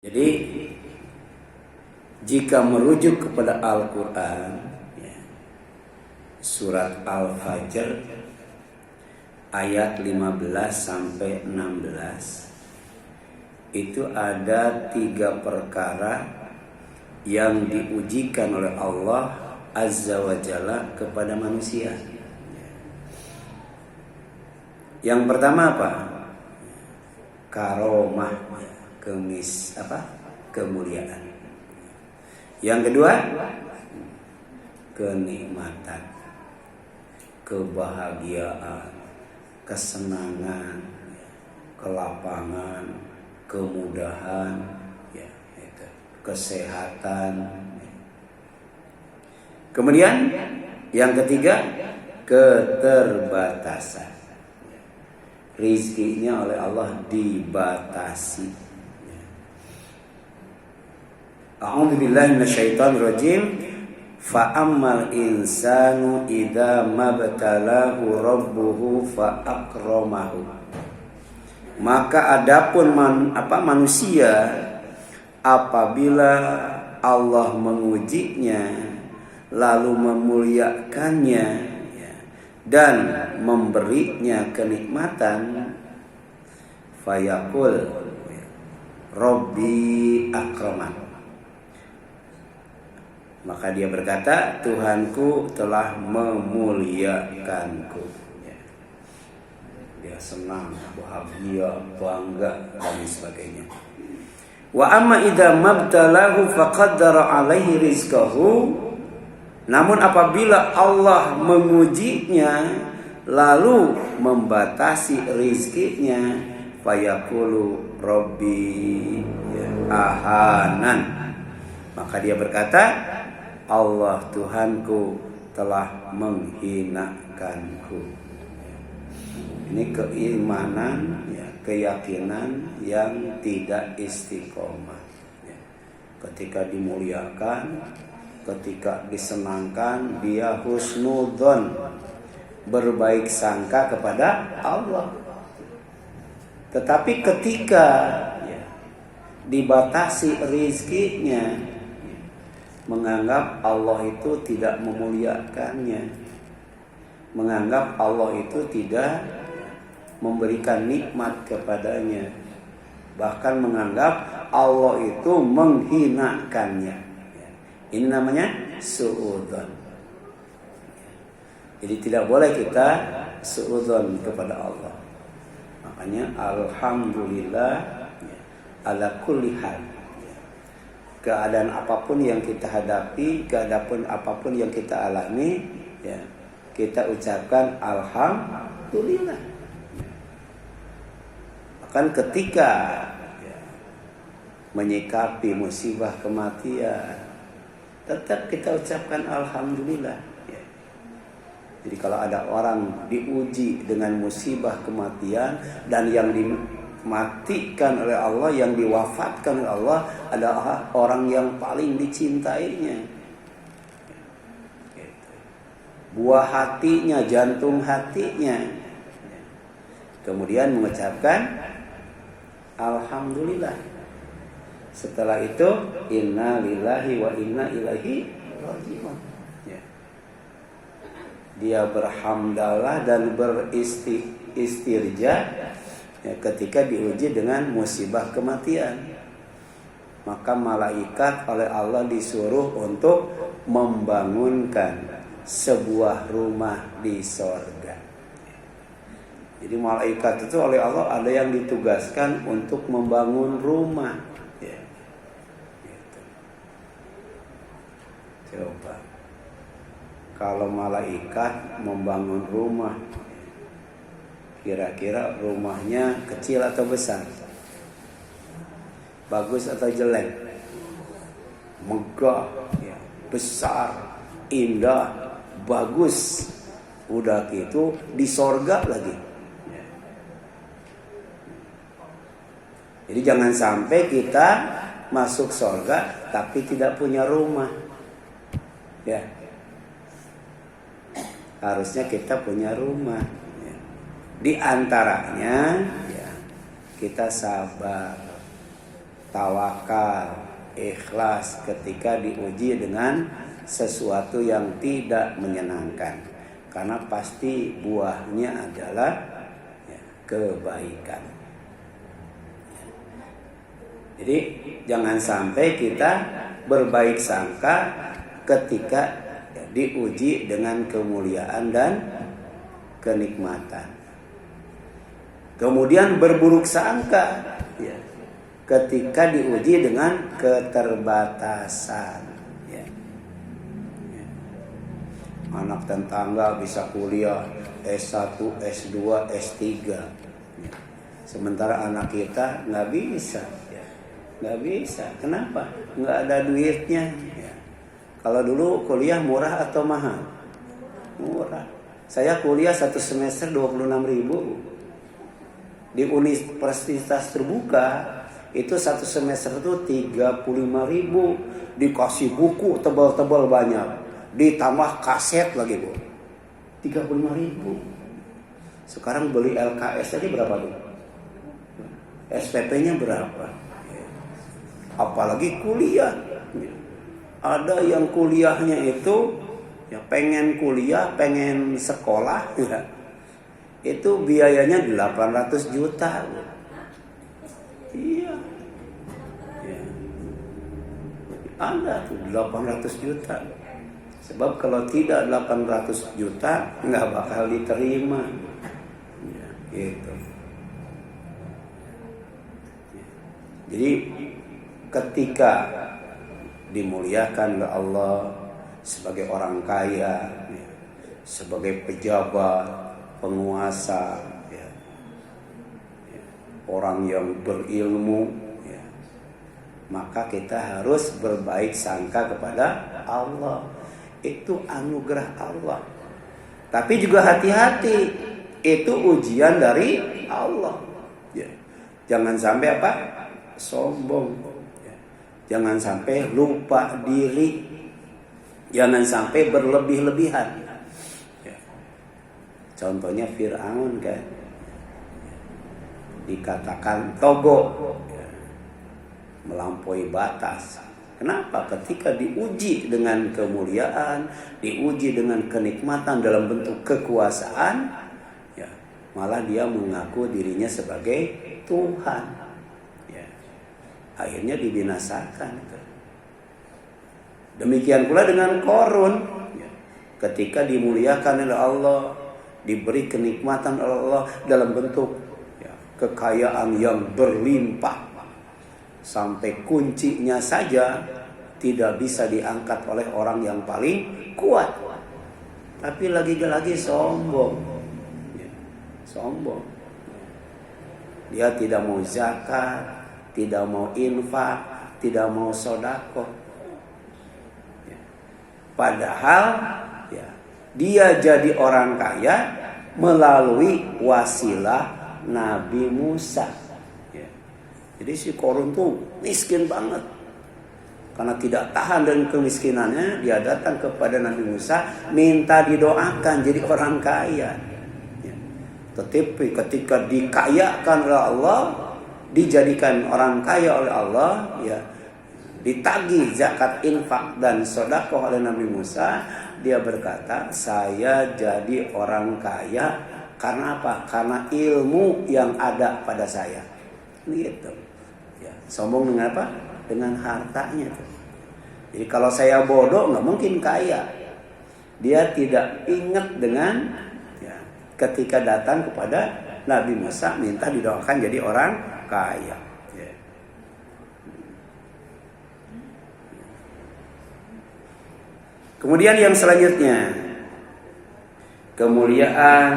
Jadi jika merujuk kepada Al-Quran, surat Al-Fajr ayat 15 sampai 16, itu ada 3 perkara yang diujikan oleh Allah Azza wa Jalla kepada manusia. Yang pertama apa? Karomah, kemuliaan. Yang kedua, kenikmatan, kebahagiaan, kesenangan, kelapangan, kemudahan, kesehatan. Kemudian yang ketiga, keterbatasan. Rizkinya oleh Allah dibatasi. A'udzu billahi minasyaitonir rajim. Fa ammal insanu idza mabtalahu rabbuhu fa akramahu. Maka adapun manusia apabila Allah mengujinya lalu memuliakannya dan memberinya kenikmatan, fayaqul Rabbi akraman. Maka dia berkata, Tuhanku telah memuliakanku. Dia senang, bahagia, bangga dan sebagainya. Wa amma idza mabtalahu faqaddara alaihi rizqahu. Namun apabila Allah mengujinya lalu membatasi rizkinya, fayaqulu Rabbi ahanan. Maka dia berkata, Allah Tuhanku telah menghinakanku. Ini keimanan, keyakinan yang tidak istiqomah. Ketika dimuliakan, ketika disenangkan, dia husnudzon, berbaik sangka kepada Allah. Tetapi ketika dibatasi rizkinya, menganggap Allah itu tidak memuliakannya, menganggap Allah itu tidak memberikan nikmat kepadanya, bahkan menganggap Allah itu menghinakannya. Ini namanya suudzon. Jadi tidak boleh kita suudzon kepada Allah. Makanya alhamdulillah ala kulli hal. Keadaan apapun yang kita hadapi, keadaan apapun yang kita alami, kita ucapkan alhamdulillah. Bahkan ketika menyikapi musibah kematian, tetap kita ucapkan alhamdulillah. Jadi kalau ada orang diuji dengan musibah kematian dan yang dimatikan oleh Allah, yang diwafatkan oleh Allah adalah orang yang paling dicintainya, buah hatinya, jantung hatinya, kemudian mengucapkan alhamdulillah. Setelah itu inna lillahi wa inna ilaihi raji'un. Dia berhamdalah dan beristirja ketika diuji dengan musibah kematian. Maka malaikat oleh Allah disuruh untuk membangunkan sebuah rumah di sorga. Jadi malaikat itu oleh Allah ada yang ditugaskan untuk membangun rumah. Coba kalau malaikat membangun rumah, kira-kira rumahnya kecil atau besar? Bagus atau jelek? Megah, besar, indah, bagus. Udah gitu di sorga lagi. Jadi jangan sampai kita masuk sorga tapi tidak punya rumah. Harusnya kita punya rumah. Di antaranya kita sabar. tawakal, ikhlas ketika diuji dengan sesuatu yang tidak menyenangkan. Karena pasti buahnya adalah kebaikan. Jadi jangan sampai kita berbaik sangka ketika diuji dengan kemuliaan dan kenikmatan. Kemudian berburuk sangka ketika diuji dengan keterbatasan. Anak tetangga bisa kuliah S1, S2, S3. Sementara anak kita nggak bisa. Nggak bisa. Kenapa? Nggak ada duitnya. Kalau dulu kuliah murah atau mahal? Murah. Saya kuliah 1 semester 26.000. Di universitas terbuka itu 1 semester itu 35.000. Dikasih buku tebal-tebal banyak. Ditambah kaset lagi, Bu. 35.000. Sekarang beli LKS tadi berapa, Bu? SPP-nya berapa? Apalagi kuliah. Ada yang kuliahnya itu pengen kuliah, pengen sekolah, itu biayanya 800 juta. Iya. Ada tuh 800 juta. Sebab kalau tidak 800 juta nggak bakal diterima. Gitu. Jadi ketika dimuliakan oleh Allah sebagai orang kaya, sebagai pejabat, penguasa, orang yang berilmu, maka kita harus berbaik sangka kepada Allah. Itu anugerah Allah. Tapi juga hati-hati, itu ujian dari Allah. Jangan sampai apa? Sombong. Jangan sampai lupa diri. Jangan sampai berlebih-lebihan. Contohnya Fir'aun kan, dikatakan togo, melampaui batas. Kenapa? Ketika diuji dengan kemuliaan, diuji dengan kenikmatan dalam bentuk kekuasaan, malah dia mengaku dirinya sebagai Tuhan. Akhirnya dibinasakan. Demikian pula dengan Qarun, ketika dimuliakan oleh Allah, diberi kenikmatan oleh Allah dalam bentuk kekayaan yang berlimpah, sampai kuncinya saja tidak bisa diangkat oleh orang yang paling kuat. Tapi lagi-lagi sombong. Sombong. Dia tidak mau zakat, tidak mau infak, tidak mau sedekah. Padahal dia jadi orang kaya melalui wasilah Nabi Musa. Jadi si Qarun tuh miskin banget. Karena tidak tahan dengan kemiskinannya, dia datang kepada Nabi Musa minta didoakan jadi orang kaya. Tetapi ketika dikayakan oleh Allah, dijadikan orang kaya oleh Allah, ditagih zakat, infak dan sedekah oleh Nabi Musa, dia berkata, saya jadi orang kaya karena apa? Karena ilmu yang ada pada saya. Gitu. Sombong dengan apa? Dengan hartanya. Jadi kalau saya bodoh nggak mungkin kaya. Dia tidak ingat dengan ketika datang kepada Nabi Musa minta didoakan jadi orang kaya. Kemudian yang selanjutnya, kemuliaan,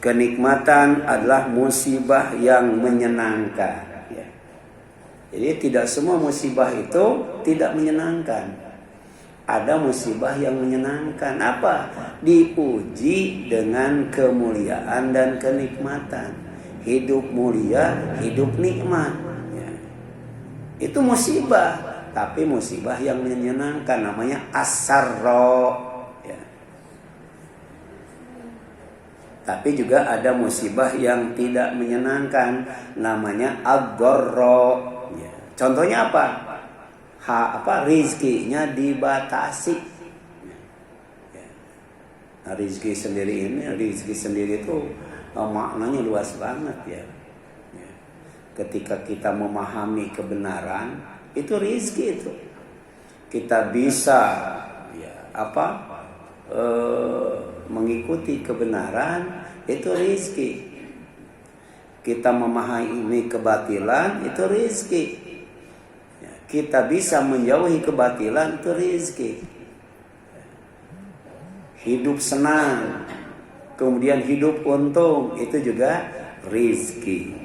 kenikmatan adalah musibah yang menyenangkan. Jadi tidak semua musibah itu tidak menyenangkan. Ada musibah yang menyenangkan. Apa? Diuji dengan kemuliaan dan kenikmatan. Hidup mulia, hidup nikmat. Itu musibah. Tapi musibah yang menyenangkan, namanya as-sarra. Tapi juga ada musibah yang tidak menyenangkan, namanya ad-dharra. Contohnya apa? Rizkinya dibatasi. Nah, rizki sendiri itu maknanya luas banget ya. Ketika kita memahami kebenaran, itu rizki itu. Kita bisa mengikuti kebenaran, itu rizki. Kita memahami kebatilan, itu rizki. Kita bisa menjauhi kebatilan, itu rizki. Hidup senang, kemudian hidup untung, itu juga rizki.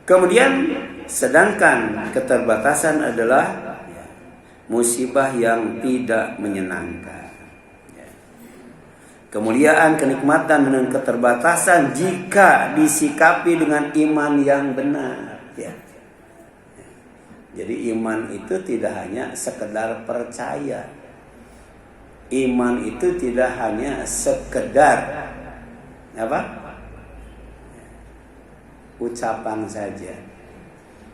Kemudian sedangkan keterbatasan adalah musibah yang tidak menyenangkan. Kemuliaan, kenikmatan dengan keterbatasan jika disikapi dengan iman yang benar. Jadi iman itu tidak hanya sekedar percaya. Iman itu tidak hanya sekedar ucapan saja,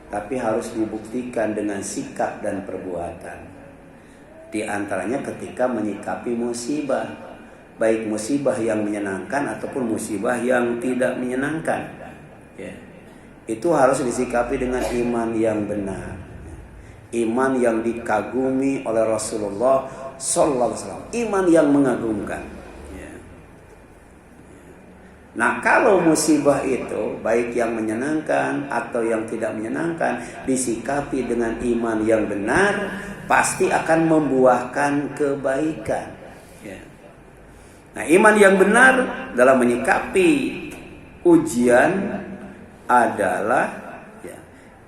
tapi harus dibuktikan dengan sikap dan perbuatan. Di antaranya ketika menyikapi musibah, baik musibah yang menyenangkan ataupun musibah yang tidak menyenangkan, itu harus disikapi dengan iman yang benar, iman yang dikagumi oleh Rasulullah Sallallahu Alaihi Wasallam, iman yang mengagumkan. Nah, kalau musibah itu baik yang menyenangkan atau yang tidak menyenangkan disikapi dengan iman yang benar, pasti akan membuahkan kebaikan. Nah, iman yang benar dalam menyikapi ujian adalah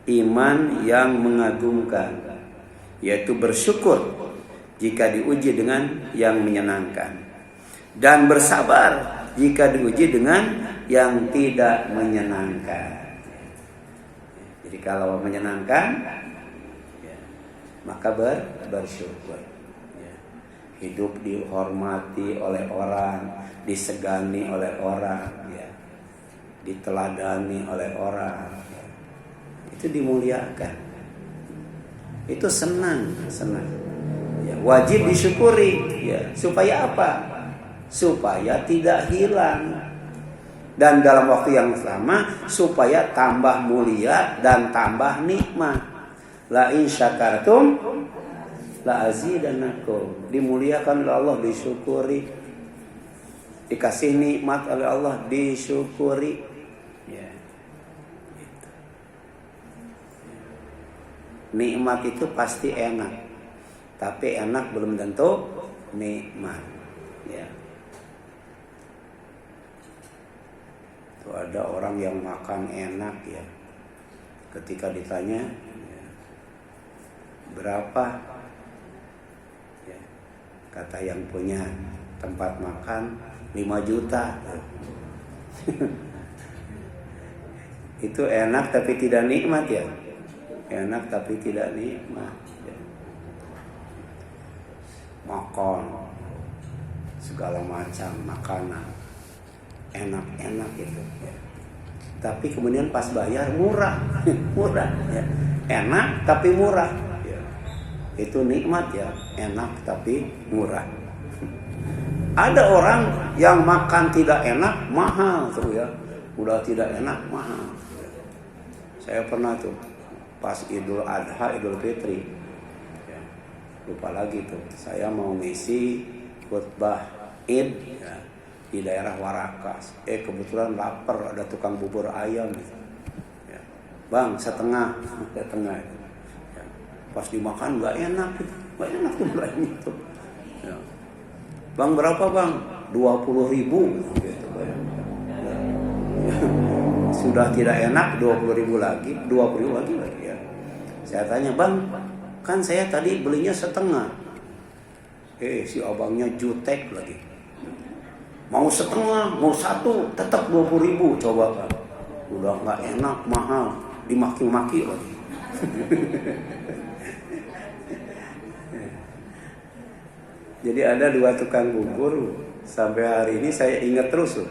iman yang mengagumkan, yaitu bersyukur jika diuji dengan yang menyenangkan, dan bersabar jika diuji dengan yang tidak menyenangkan. Jadi kalau menyenangkan, maka bersyukur. Hidup dihormati oleh orang, disegani oleh orang, diteladani oleh orang, itu dimuliakan. Itu senang. Wajib disyukuri. Supaya apa? Supaya tidak hilang, dan dalam waktu yang sama supaya tambah mulia dan tambah nikmat. La in syakartum la azidannakum. Dimuliakan oleh Allah, disyukuri. Dikasih nikmat oleh Allah, disyukuri. Nikmat itu pasti enak, tapi enak belum tentu nikmat. Ada orang yang makan enak ketika ditanya berapa, kata yang punya tempat makan 5 juta. Itu enak tapi tidak nikmat enak tapi tidak nikmat. Makan segala macam makanan enak-enak itu, tapi kemudian pas bayar murah. Enak tapi murah, itu nikmat enak tapi murah. Ada orang yang makan tidak enak mahal tuh udah tidak enak mahal. Saya pernah tuh pas Idul Adha, Idul Fitri, lupa lagi tuh, saya mau ngisi khutbah Id di daerah Warakas. Kebetulan lapar, ada tukang bubur ayam. Bang, setengah. Pas dimakan nggak enak tuh itu. Bang, berapa bang? 20.000. Sudah tidak enak, 20.000 lagi, 20.000 lagi. Saya tanya, bang, kan saya tadi belinya setengah. Si abangnya jutek lagi. Mau setengah, mau satu, tetap 20.000. Coba kan, udah nggak enak, mahal, dimaki-maki lagi. Jadi ada 2 tukang bubur, sampai hari ini saya ingat terus tuh.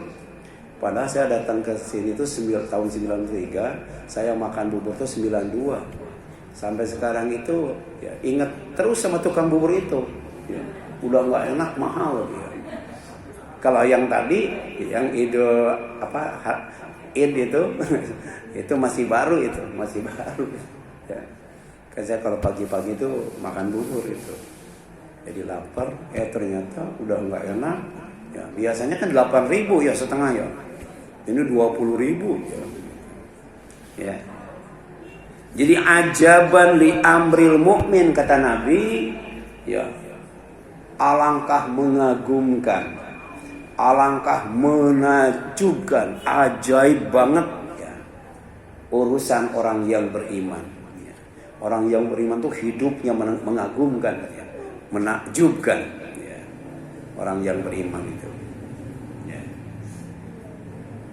Padahal saya datang ke sini tuh tahun 93, saya makan bubur tuh 92. Sampai sekarang itu ya, ingat terus sama tukang bubur itu. Ya, udah nggak enak, mahal ya. Kalau yang tadi, yang id itu itu masih baru itu, masih baru. Ya. Kan saya kalau pagi-pagi itu makan bubur itu. Jadi lapar, ternyata udah nggak enak. Ya, biasanya kan 8.000 ya setengah ya. Ini 20.000 ya. Ya. Jadi ajaban li amril mukmin kata Nabi, ya. Alangkah mengagumkan, alangkah menakjubkan, ajaib banget ya, urusan orang yang beriman. Ya. Orang yang beriman tuh hidupnya mengagumkan, ya, menakjubkan. Ya. Orang yang beriman itu.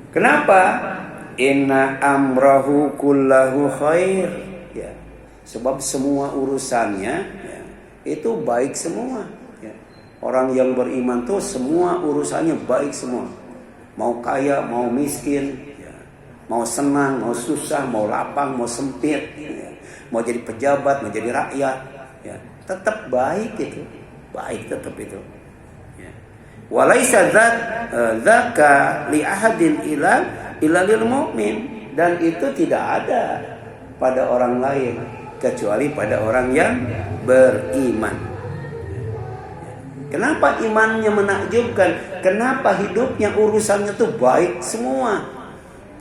Kenapa? Inna amrahu kullahu khair. Ya. Sebab semua urusannya ya, itu baik semua. Ya. Orang yang beriman tuh semua urusannya baik semua. Mau kaya, mau miskin, ya. Mau senang, mau susah, mau lapang, mau sempit, ya. Mau jadi pejabat, mau jadi rakyat, ya. Tetap baik itu, baik tetap itu. Walaisa dzaka li ahadin illa lil mu'min, dan itu tidak ada pada orang lain kecuali pada orang yang beriman. Kenapa imannya menakjubkan? Kenapa hidupnya urusannya tuh baik semua?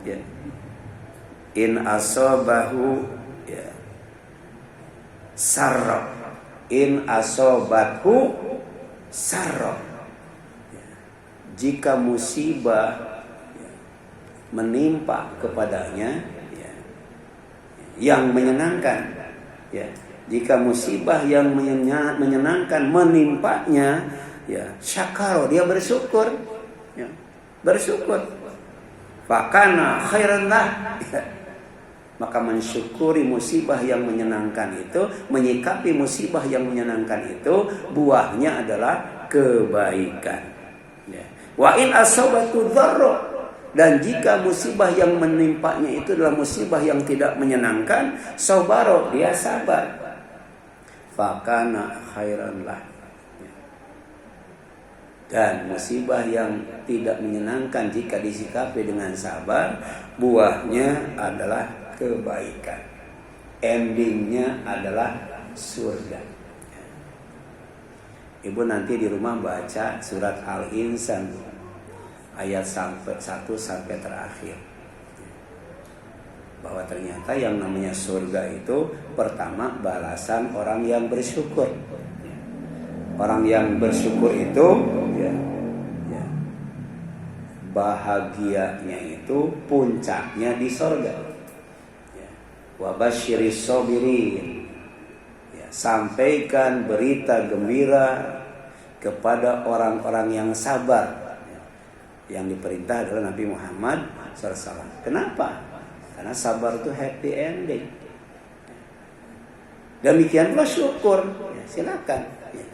Ya. In asabahu ya, sarra, in asabathu sarra. Jika musibah ya, menimpa kepadanya ya, yang menyenangkan ya, jika musibah yang menyenangkan menimpanya ya, syakaro, dia bersyukur ya, bersyukur, fakana khairan lah ya. Maka mensyukuri musibah yang menyenangkan itu, menyikapi musibah yang menyenangkan itu, buahnya adalah kebaikan. Wa in asabatu dzarra, dan jika musibah yang menimpanya itu adalah musibah yang tidak menyenangkan, sabaro, dia sabar, fakana khairan lah. Dan musibah yang tidak menyenangkan jika disikapi dengan sabar, buahnya adalah kebaikan, endingnya adalah surga. Ibu nanti di rumah baca surat Al-Insan ayat 1 sampai terakhir. Bahwa ternyata yang namanya surga itu pertama balasan orang yang bersyukur. Orang yang bersyukur itu ya, bahagianya itu puncaknya di surga. Wa basyiris sabirin, sampaikan berita gembira kepada orang-orang yang sabar. Yang diperintah adalah Nabi Muhammad SAW. Kenapa? Karena sabar itu happy ending. Demikian pula syukur. Ya, silakan. Ya.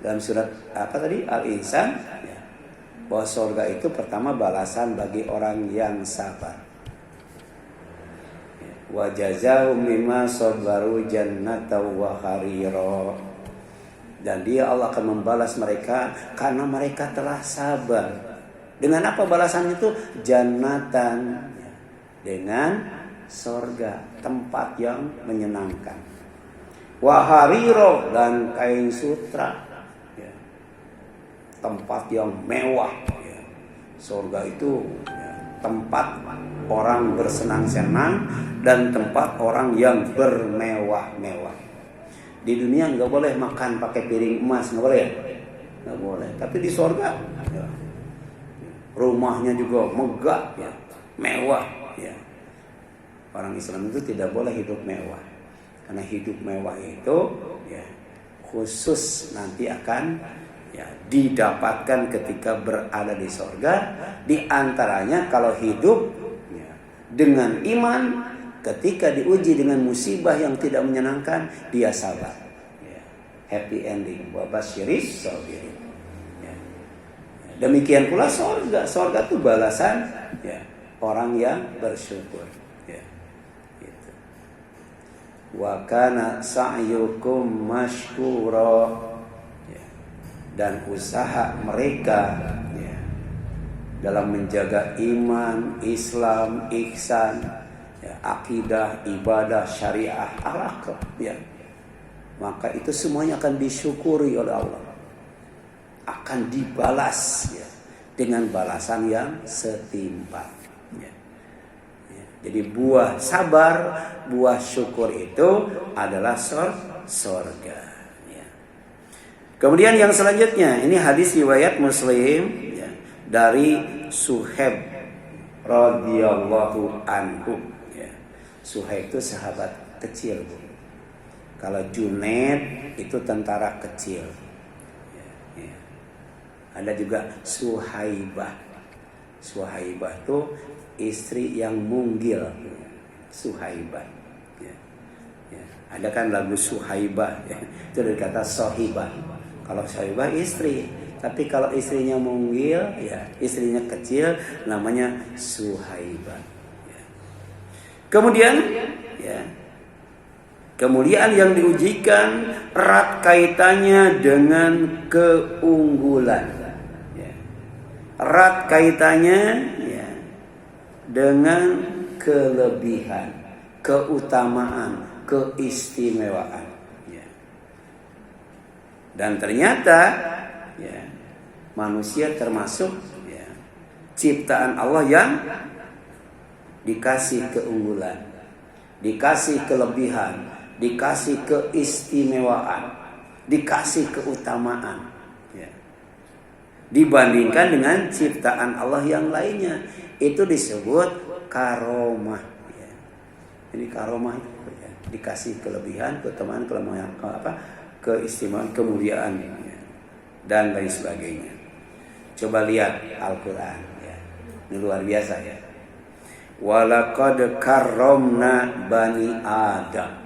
Dalam surat apa tadi? Al-Insan. Ya. Bahwa surga itu pertama balasan bagi orang yang sabar. Wa jazaahum bima sabaru jannatan wa harira. Dan dia Allah akan membalas mereka karena mereka telah sabar. Dengan apa balasannya itu? Jannatan, dengan surga, tempat yang menyenangkan. Wa harira, dan kain sutra, tempat yang mewah. Surga itu tempat orang bersenang-senang dan tempat orang yang bermewah-mewah. Di dunia nggak boleh makan pakai piring emas, nggak boleh, nggak boleh. Tapi di surga, ya, rumahnya juga megah, ya, mewah. Ya. Orang Islam itu tidak boleh hidup mewah, karena hidup mewah itu ya, khusus nanti akan ya, didapatkan ketika berada di surga. Di antaranya kalau hidup ya, dengan iman, ketika diuji dengan musibah yang tidak menyenangkan, dia sabar. Ya. Happy ending. Wa basyiris sabirin. Ya. Ya. Demikian pula sorga. Sorga itu balasan ya, orang yang bersyukur. Ya. Gitu. Wa kana sa'yukum mashkura. Ya. Dan usaha mereka ya, dalam menjaga iman, Islam, ihsan, ya, akidah, ibadah, syariah, akhlak, ya, maka itu semuanya akan disyukuri oleh Allah, akan dibalas ya, dengan balasan yang setimpal. Ya. Ya. Jadi buah sabar, buah syukur itu adalah sorga. Ya. Kemudian yang selanjutnya, ini hadis riwayat Muslim ya, dari Suhaib radhiyallahu anhu. Ya. Suhaib itu sahabat kecil, Bu. Kalau Junaid itu tentara kecil. Ada juga Suhaibah. Suhaibah itu istri yang munggil. Suhaibah. Ya. Ya. Ada kan lagu Suhaibah. Ya. Itu dari kata sohibah. Kalau Suhaibah istri. Tapi kalau istrinya munggil, ya, istrinya kecil, namanya Suhaibah. Ya. Kemudian, ya, kemuliaan yang diujikan erat kaitannya dengan keunggulan. Erat kaitannya ya, dengan kelebihan, keutamaan, keistimewaan. Ya. Dan ternyata ya, manusia termasuk ya, ciptaan Allah yang dikasih keunggulan, dikasih kelebihan, dikasih keistimewaan, dikasih keutamaan. Dibandingkan dengan ciptaan Allah yang lainnya, itu disebut karomah. Ya. Ini karomah ya. Dikasih kelebihan, keutamaan, kelemahan, keistimewaan, kemuliaan ya. Dan lain sebagainya. Coba lihat Al-Quran ya. Ini luar biasa ya. Walaqad karramna bani Adam.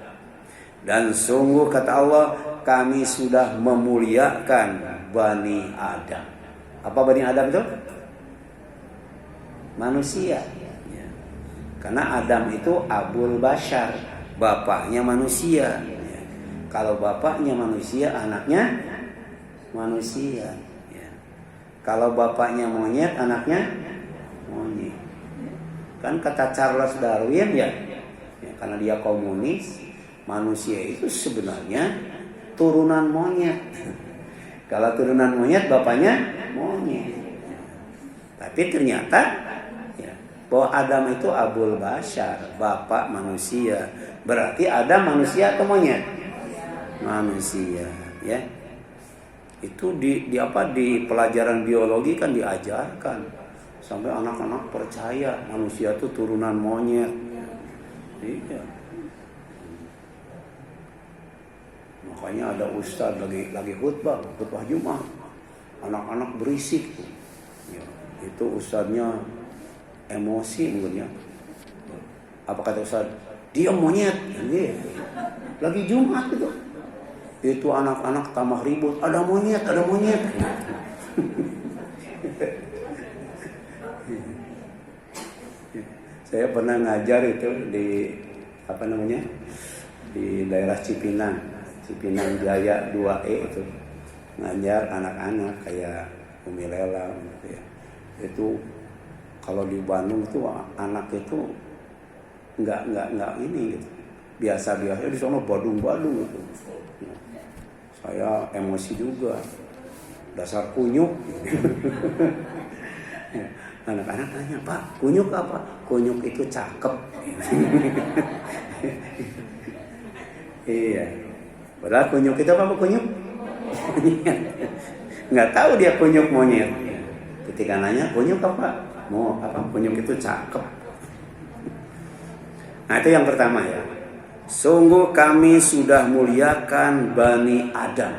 Dan sungguh kata Allah, kami sudah memuliakan bani Adam. Apa Bani Adam itu? Manusia ya. Karena Adam itu Abul Bashar, bapaknya manusia ya. Kalau bapaknya manusia, anaknya manusia ya. Kalau bapaknya monyet, anaknya monyet. Kan kata Charles Darwin ya, karena dia komunis, manusia itu sebenarnya turunan monyet. Kalau turunan monyet, bapaknya monyet. Tapi ternyata ya, bahwa Adam itu Abul Bashar, bapak manusia. Berarti Adam manusia atau monyet? Manusia, ya. Itu di pelajaran biologi kan diajarkan sampai anak-anak percaya manusia itu turunan monyet. Iya. Makanya ada ustaz lagi khutbah Jumat, anak-anak berisik, ya, itu ustaznya emosi mungkin ya. Apa kata ustaz? Dia monyet, ya. Lagi Jumat itu. Itu anak-anak tambah ribut, ada monyet. Saya pernah ngajar itu di di daerah Cipinang Jaya 2E itu, ngajar anak-anak kayak Umi Lela gitu ya. Itu kalau di Bandung itu anak itu enggak ini gitu. Biasa di sana badung-badung gitu. Ya. Saya emosi juga. Dasar kunyuk. Anak-anak tanya, "Pak, kunyuk apa?" "Kunyuk itu cakep." Iya. Padahal kunyuk itu apa kunyuk? Nggak tahu dia kunyuk monyet. Ketika nanya kunyuk apa? Mau apa? Kunyuk itu cakep. Nah itu yang pertama ya. Sungguh kami sudah muliakan Bani Adam.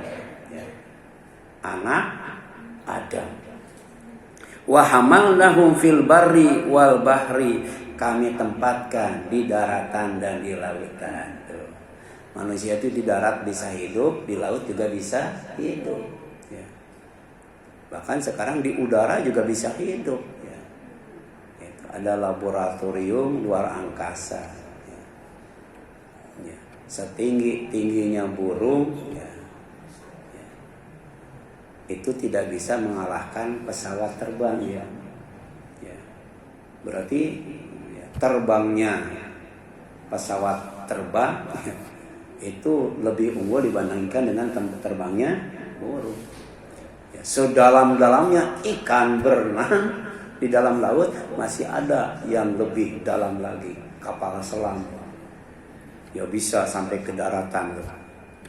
Anak Adam. Wa hamalnahum fil barri wal bahri. Kami tempatkan di daratan dan di lautan. Manusia itu di darat bisa hidup, di laut juga bisa hidup. Ya. Bahkan sekarang di udara juga bisa hidup. Ya. Itu ada laboratorium luar angkasa. Ya. Ya. Setinggi-tingginya burung, ya. Ya. Itu tidak bisa mengalahkan pesawat terbang. Ya. Ya. Berarti ya, terbangnya pesawat terbang itu lebih unggul dibandingkan dengan terbangnya burung. Ya, sedalam-dalamnya ikan berenang di dalam laut, masih ada yang lebih dalam lagi, kapal selam. Ya bisa sampai ke daratan,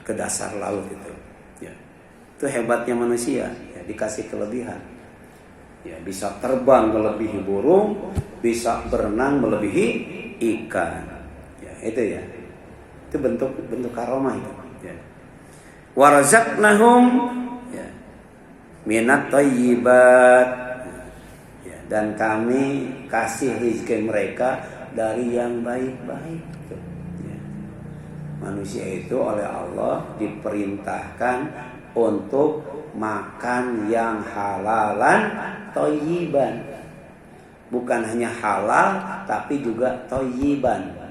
ke dasar laut itu. Ya. Itu hebatnya manusia, ya, dikasih kelebihan. Ya, bisa terbang melebihi burung, bisa berenang melebihi ikan. Ya, itu ya. Itu bentuk karomah itu. Ya. Warazaqnahum ya, minat thayyibat. Ya, dan kami kasih rezeki mereka dari yang baik-baik. Ya. Manusia itu oleh Allah diperintahkan untuk makan yang halalan thayyiban. Bukan hanya halal tapi juga thayyiban.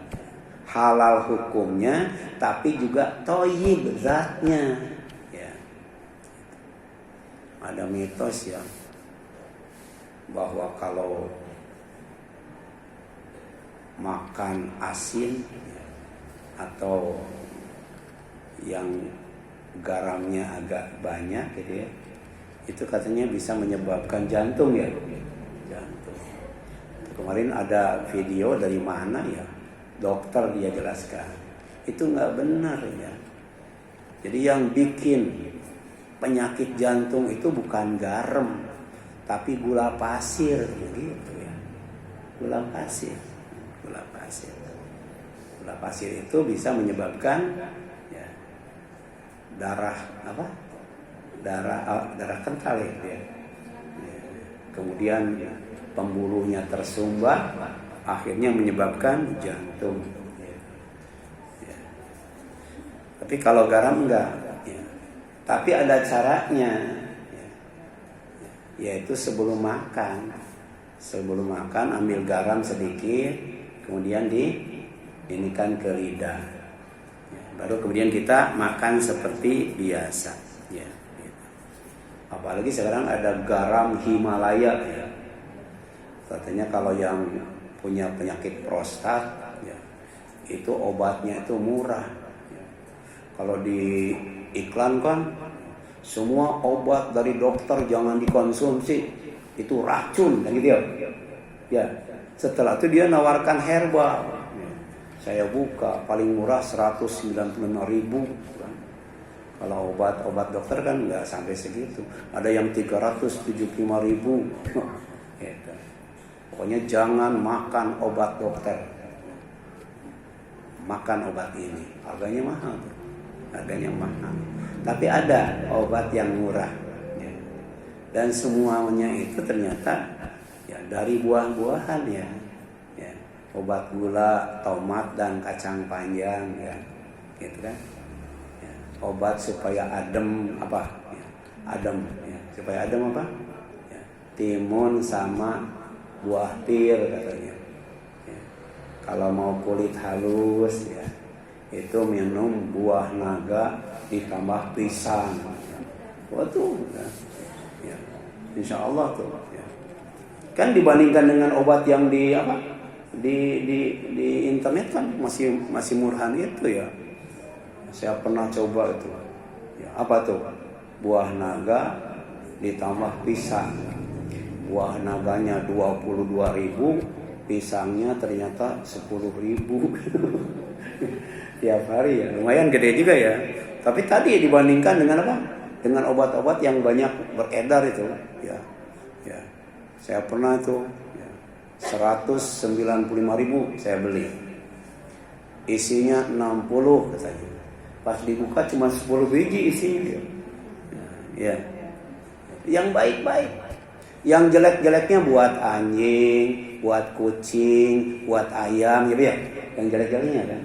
Halal hukumnya, tapi juga thayyib zatnya. Ya. Ada mitos ya bahwa kalau makan asin ya, atau yang garamnya agak banyak gitu ya, itu katanya bisa menyebabkan jantung ya. Jantung. Kemarin ada video dari mana ya? Dokter dia jelaskan itu nggak benar ya. Jadi yang bikin penyakit jantung itu bukan garam, tapi gula pasir gitu ya. Gula pasir. Gula pasir itu bisa menyebabkan ya, darah kental ya. Kemudian ya, pembuluhnya tersumbat, akhirnya menyebabkan jantung. Ya. Tapi kalau garam enggak. Ya. Tapi ada caranya. Ya. Yaitu sebelum makan ambil garam sedikit, kemudian diinikan ke lidah. Ya. Baru kemudian kita makan seperti biasa. Ya. Gitu. Apalagi sekarang ada garam Himalaya. Ya. Katanya kalau yang punya penyakit prostat ya, itu obatnya itu murah ya. Kalau di iklan kan semua obat dari dokter jangan dikonsumsi, itu racun kan gitu ya. Ya, setelah itu dia nawarkan herbal ya. Saya buka paling murah 195.000 kan. Kalau obat dokter kan nggak sampai segitu, ada yang 375.000 gitu. Pokoknya jangan makan obat dokter, makan obat ini. Harganya mahal, Tapi ada obat yang murah, ya. Dan semuanya itu ternyata ya dari buah-buahan ya. Ya. Obat gula, tomat dan kacang panjang, ya, gitu kan. Ya. Obat supaya adem apa? Ya. Adem, ya. Supaya adem apa? Ya. Timun sama buah pir katanya ya. Kalau mau kulit halus ya, itu minum buah naga ditambah pisang ya. Waduh ya. Insya Allah tuh ya. Kan dibandingkan dengan obat yang di internet kan masih murahan itu ya. Saya pernah coba itu ya, apa tuh, buah naga ditambah pisang. Buah naganya 22.000, pisangnya ternyata 10.000 tiap hari ya. Lumayan gede juga ya. Tapi tadi dibandingkan dengan apa? Dengan obat-obat yang banyak beredar itu ya. Ya. Saya pernah itu ya, 195.000 saya beli. Isinya 60 katanya. Pas dibuka cuma 10 biji isinya ya. Ya. Yang baik-baik. Yang jelek-jeleknya buat anjing, buat kucing, buat ayam, ya ya. Yang jelek-jeleknya kan.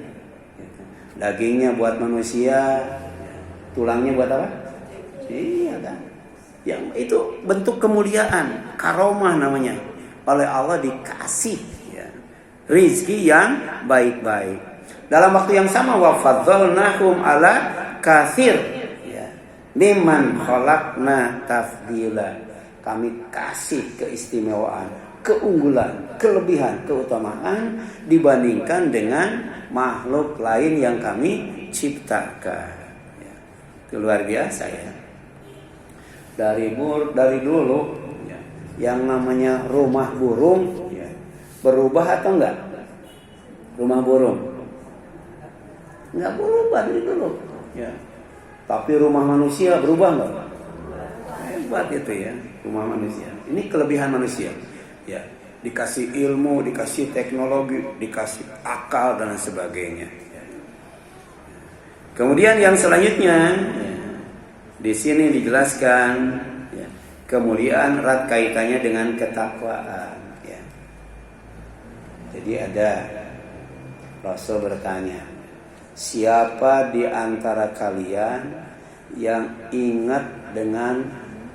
Dagingnya buat manusia, tulangnya buat apa? Iya kan. Yang itu bentuk kemuliaan, karomah namanya. Oleh Allah dikasih ya, rizki yang baik-baik. Dalam waktu yang sama wa fadzalnahum ala katsir ya. Mimman khalaqna tafdila. Kami kasih keistimewaan, keunggulan, kelebihan, keutamaan dibandingkan dengan makhluk lain yang kami ciptakan. Ya. Itu luar biasa ya. Dari dulu ya, yang namanya rumah burung ya, berubah atau enggak? Rumah burung enggak berubah dari dulu ya. Tapi rumah manusia berubah enggak? Hebat itu ya, rumah manusia. Ini kelebihan manusia ya. Dikasih ilmu, dikasih teknologi, dikasih akal dan sebagainya. Kemudian yang selanjutnya di sini dijelaskan ya, kemuliaan erat kaitannya dengan ketakwaan. Ya. Jadi ada Rasul bertanya, siapa di antara kalian yang ingat dengan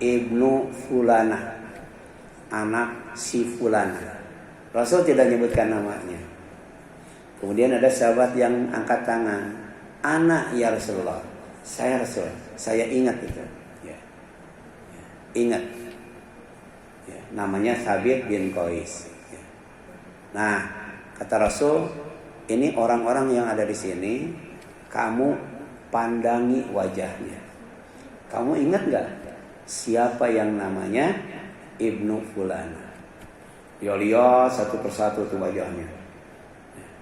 Ibnu Fulana, anak si Fulana? Rasul tidak menyebutkan namanya. Kemudian ada sahabat yang angkat tangan, anak ya Rasulullah, saya Rasul, saya ingat itu. Ya. Ya. Ingat. Ya. Namanya Thabit bin Qais. Ya. Nah, kata Rasul, ini orang-orang yang ada di sini, kamu pandangi wajahnya. Kamu ingat nggak siapa yang namanya Ibnu Fulana? Dia lihat satu persatu tuh wajahnya.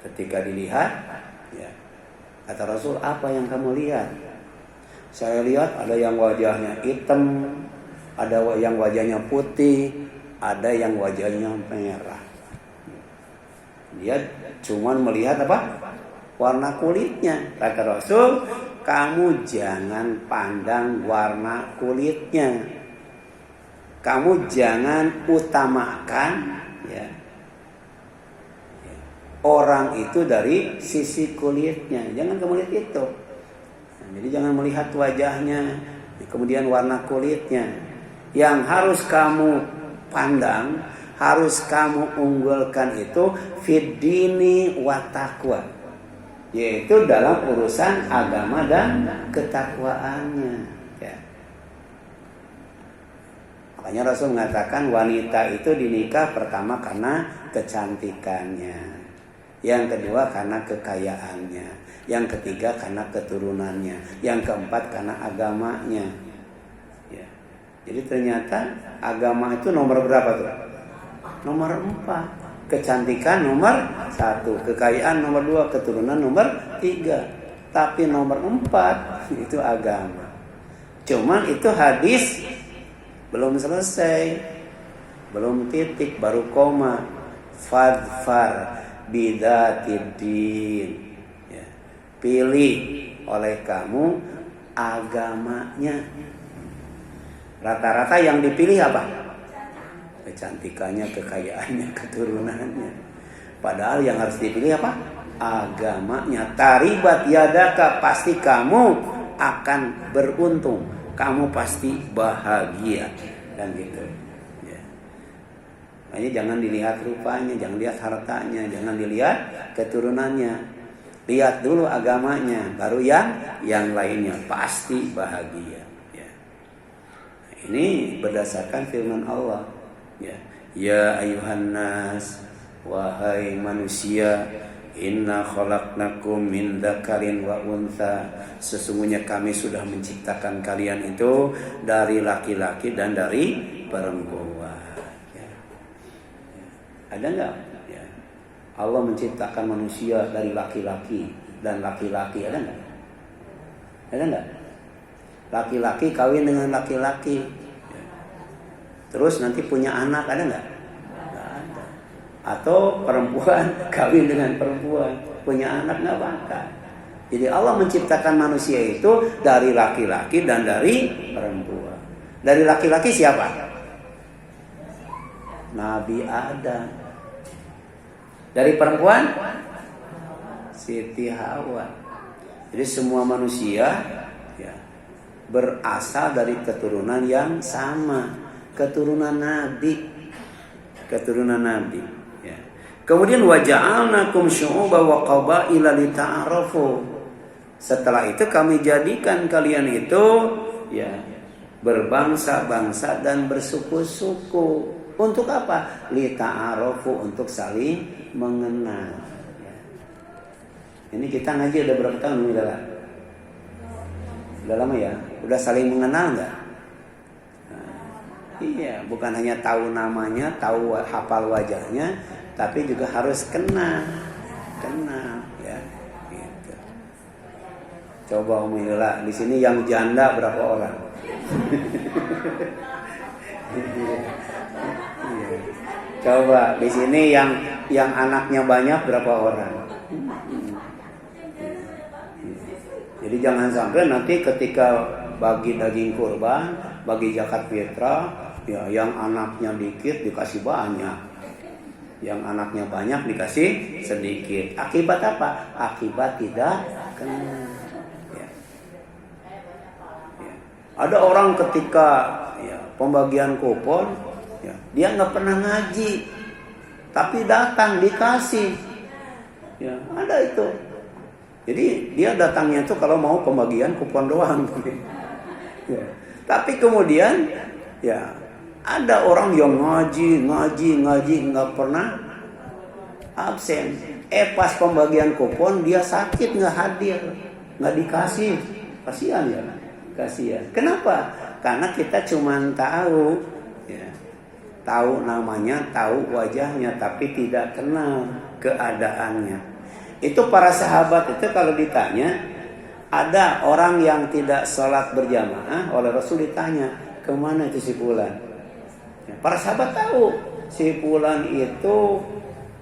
Ketika dilihat, ya, kata Rasul, apa yang kamu lihat? Saya lihat ada yang wajahnya hitam, ada yang wajahnya putih, ada yang wajahnya merah. Dia cuman melihat apa? Warna kulitnya. Kata Rasul, kamu jangan pandang warna kulitnya. Kamu jangan utamakan ya, orang itu dari sisi kulitnya. Jangan kamu lihat itu. Jadi jangan melihat wajahnya, kemudian warna kulitnya. Yang harus kamu pandang, harus kamu unggulkan itu fiddini wa taqwa, yaitu dalam urusan agama dan ketakwaannya. Ya. Makanya Rasul mengatakan wanita itu dinikah pertama karena kecantikannya, yang kedua karena kekayaannya, yang ketiga karena keturunannya, yang keempat karena agamanya. Ya. Jadi ternyata agama itu nomor berapa tuh? Nomor 4. Kecantikan nomor 1, kekayaan nomor 2, keturunan nomor 3. Tapi nomor 4 itu agama. Cuman itu hadis belum selesai, belum titik, baru koma. Fadfar bidatid. Ya. Pilih oleh kamu agamanya. Rata-rata yang dipilih apa? Kecantikannya, kekayaannya, keturunannya. Padahal yang harus dipilih apa? Agamanya. Taribat yadaka, pasti kamu akan beruntung, kamu pasti bahagia, dan gitu. Ya. Makanya jangan dilihat rupanya, jangan lihat hartanya, jangan dilihat keturunannya. Lihat dulu agamanya, baru yang lainnya pasti bahagia. Ya. Ini berdasarkan firman Allah. Ya ayuhan nas, wahai manusia, inna khalaqnakum min dzakarin wa untha, sesungguhnya kami sudah menciptakan kalian itu dari laki-laki dan dari perempuan. Ya. Ada enggak? Ya. Allah menciptakan manusia dari laki-laki dan laki-laki, ada enggak? Ada enggak? Laki-laki kawin dengan laki-laki, terus nanti punya anak, ada nggak? Nggak ada. Atau perempuan kawin dengan perempuan, punya anak, nggak bakal. Jadi Allah menciptakan manusia itu dari laki-laki dan dari perempuan. Dari laki-laki siapa? Nabi Adam. Dari perempuan Siti Hawa. Jadi semua manusia ya, berasal dari keturunan yang sama, keturunan Nabi, ya. Kemudian wa ja'alnakum syu'uban wa qabaila lita'arafu. Setelah itu kami jadikan kalian itu ya berbangsa-bangsa dan bersuku-suku. Untuk apa? Lita'arafu, untuk saling mengenal. Ya. Ini kita ngaji udah berapa tahun udah lama ya? Udah saling mengenal nggak? Iya, bukan hanya tahu namanya, tahu hafal wajahnya, tapi juga harus kenal ya. Gitu. Coba Umi Lila, di sini yang janda berapa orang? Coba di sini yang anaknya banyak berapa orang? Jadi jangan sampai nanti ketika bagi daging kurban, bagi zakat fitrah, ya yang anaknya dikit dikasih banyak, yang anaknya banyak dikasih sedikit. Akibat apa? Akibat tidak kenal. Ya. Ya. Ada orang ketika ya, pembagian kupon, ya, dia nggak pernah ngaji, tapi datang dikasih. Ya, ada itu. Jadi dia datangnya tuh kalau mau pembagian kupon doang. Ya. Tapi kemudian ya ada orang yang ngaji nggak pernah absen. Pas pembagian kupon dia sakit nggak hadir, nggak dikasih. Kasihan ya, kasihan. Kenapa? Karena kita cuma tahu, ya, tahu namanya, tahu wajahnya, tapi tidak kenal keadaannya. Itu para sahabat itu kalau ditanya, ada orang yang tidak sholat berjamaah, oleh Rasul ditanya, kemana itu si fulan? Ya, para sahabat tahu si fulan itu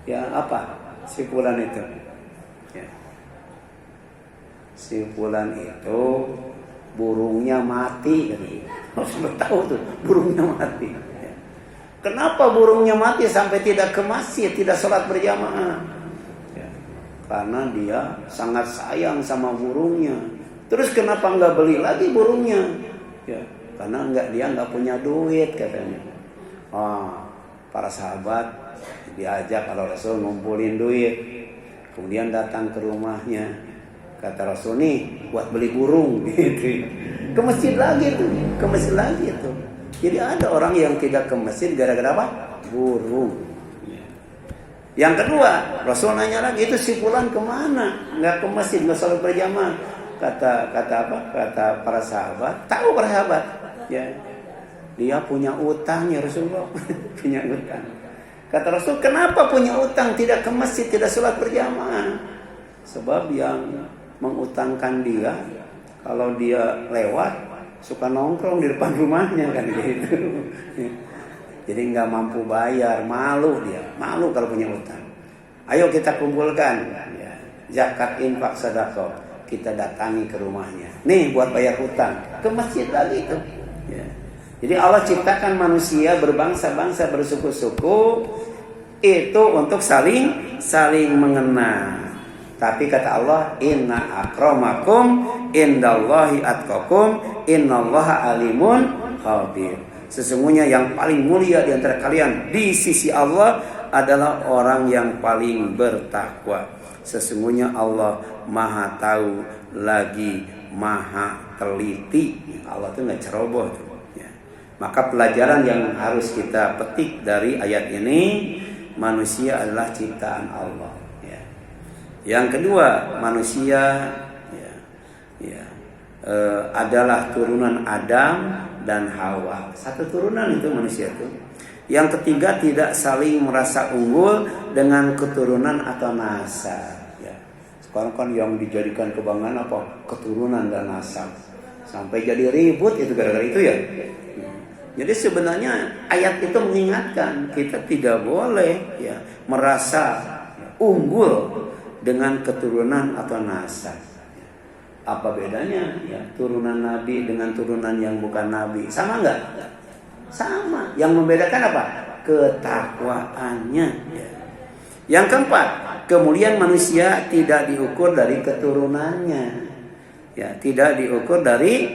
ya apa? Si fulan itu ya. Si fulan itu burungnya mati, Rasul tahu tuh burungnya mati. Ya. Kenapa burungnya mati sampai tidak ke masjid, tidak sholat berjamaah? Karena dia sangat sayang sama burungnya. Terus kenapa nggak beli lagi burungnya? Ya, karena dia nggak punya duit katanya. Para sahabat diajak kalau Rasul ngumpulin duit. Kemudian datang ke rumahnya. Kata Rasul, nih buat beli burung. Gitu. Ke masjid lagi tuh. Jadi ada orang yang tidak ke masjid gara-gara apa? Burung. Yang kedua, Rasul nanya lagi, itu si fulan kemana? Nggak ke masjid, nggak sholat berjamaah. Kata para sahabat, tahu para sahabat, ya, dia punya utang ya Rasulullah, punya utang. Kata Rasul, kenapa punya utang? Tidak ke masjid, tidak sholat berjamaah. Sebab yang mengutangkan dia, kalau dia lewat suka nongkrong di depan rumahnya kan gitu. Jadi nggak mampu bayar, malu dia, malu kalau punya utang. Ayo kita kumpulkan, ya, zakat, infak, sedekah, kita datangi ke rumahnya. Nih buat bayar utang, ke masjid lagi tuh. Ya. Jadi Allah ciptakan manusia berbangsa-bangsa, bersuku-suku itu untuk saling mengenal. Tapi kata Allah, inna akramakum indallahi atqakum, innallaha alimun khabir. Sesungguhnya yang paling mulia di antara kalian di sisi Allah adalah orang yang paling bertakwa. Sesungguhnya Allah Maha tahu lagi Maha teliti. Allah itu nggak ceroboh. Ya. Maka pelajaran yang harus kita petik dari ayat ini, manusia adalah ciptaan Allah. Ya. Yang kedua, manusia adalah turunan Adam dan Hawa. Satu turunan itu manusia itu. Yang ketiga, tidak saling merasa unggul dengan keturunan atau nasab. Ya. Sekarang kan yang dijadikan kebanggaan apa? Keturunan dan nasab. Sampai jadi ribut itu gara-gara itu ya. Jadi sebenarnya ayat itu mengingatkan kita tidak boleh ya merasa unggul dengan keturunan atau nasab. Apa bedanya ya turunan Nabi dengan turunan yang bukan Nabi? Sama enggak? Sama. Yang membedakan apa? Ketakwaannya. Ya. Yang keempat, kemuliaan manusia tidak diukur dari keturunannya. Ya, tidak diukur dari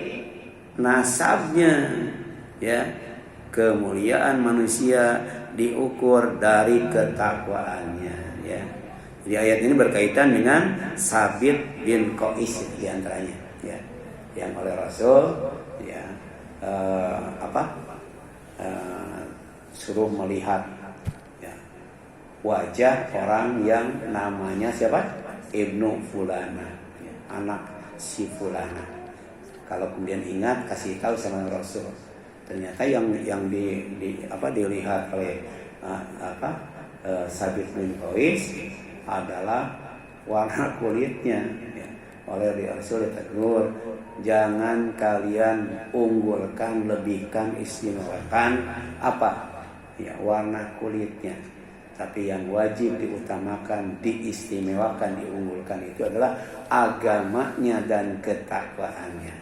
nasabnya, ya, kemuliaan manusia diukur dari ketakwaannya, ya. Jadi ayat ini berkaitan dengan Sabit bin Qais diantaranya, ya, yang oleh Rasul, ya, suruh melihat, ya, wajah orang yang namanya siapa? Ibnu Fulana, ya, anak si Fulana. Kalau kemudian ingat, kasih tahu sama Rasul. Ternyata yang dilihat oleh Sabit bin Qais adalah warna kulitnya, ya. Oleh Rasul ditegur, jangan kalian unggulkan, lebihkan, istimewakan ya, warna kulitnya. Tapi yang wajib diutamakan, diistimewakan, diunggulkan itu adalah agamanya dan ketakwaannya.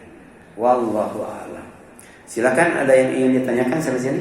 Wallahu a'lam. Silakan, ada yang ingin ditanyakan sampai sini?